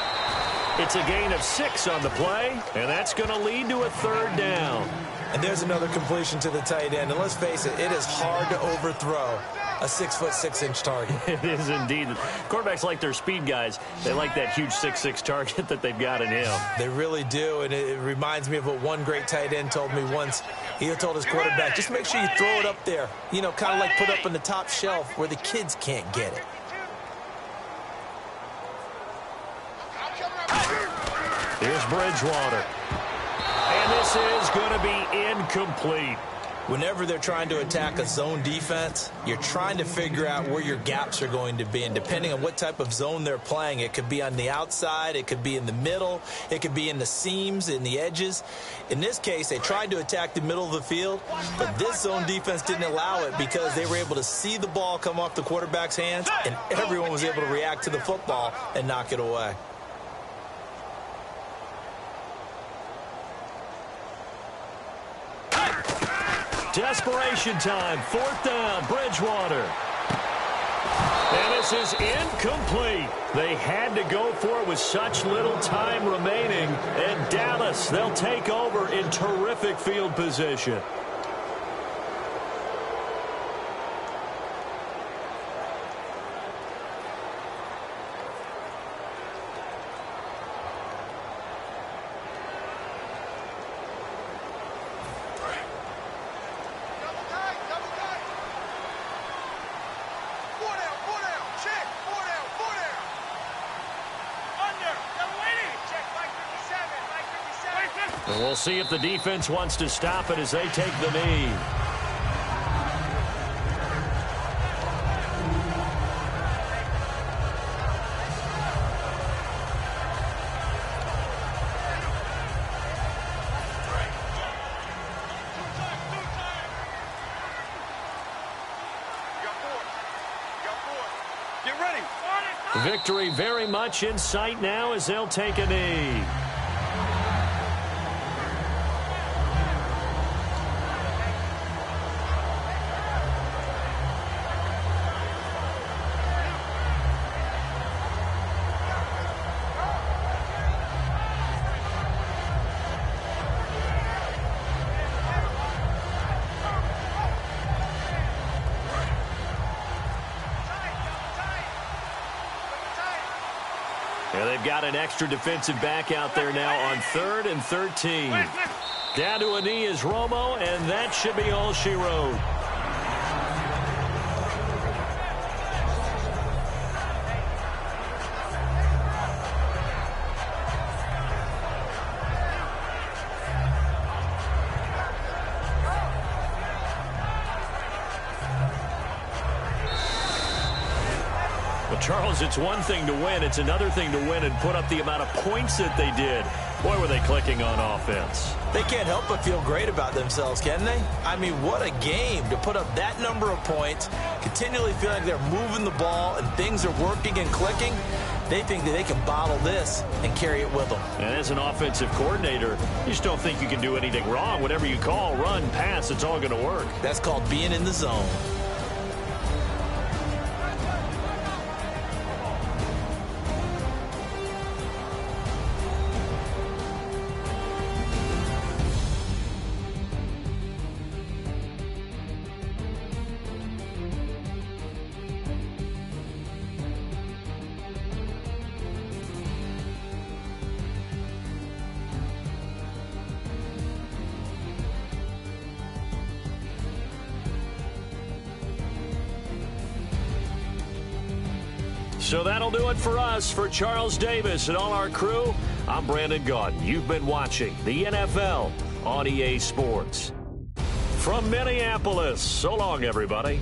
It's a gain of 6 on the play, and that's going to lead to a third down. And there's another completion to the tight end. And let's face it, it is hard to overthrow a 6'6" target. It is indeed. Quarterbacks like their speed guys. They like that huge 6'6" target that they've got in him. They really do, and it reminds me of what one great tight end told me once. He told his quarterback, just make sure you throw it up there, you know, kind of like put up on the top shelf where the kids can't get it. Here's Bridgewater. And this is going to be incomplete. Whenever they're trying to attack a zone defense, you're trying to figure out where your gaps are going to be. And depending on what type of zone they're playing, it could be on the outside, it could be in the middle, it could be in the seams, in the edges. In this case, they tried to attack the middle of the field, but this zone defense didn't allow it because they were able to see the ball come off the quarterback's hands, and everyone was able to react to the football and knock it away. Desperation time, fourth down, Bridgewater. And this is incomplete. They had to go for it with such little time remaining. And Dallas, they'll take over in terrific field position. And we'll see if the defense wants to stop it as they take the knee. Get ready. Victory very much in sight now as they'll take a knee. Yeah, they've got an extra defensive back out there now on 3rd and 13. Down to a knee is Romo, and that should be all she wrote. Charles, it's one thing to win. It's another thing to win and put up the amount of points that they did. Boy, were they clicking on offense. They can't help but feel great about themselves, can they? I mean, what a game to put up that number of points, continually feel like they're moving the ball and things are working and clicking. They think that they can bottle this and carry it with them. And as an offensive coordinator, you just don't think you can do anything wrong. Whatever you call, run, pass, it's all going to work. That's called being in the zone. So that'll do it for us. For Charles Davis and all our crew, I'm Brandon Gaudin. You've been watching the NFL on EA Sports. From Minneapolis, so long, everybody.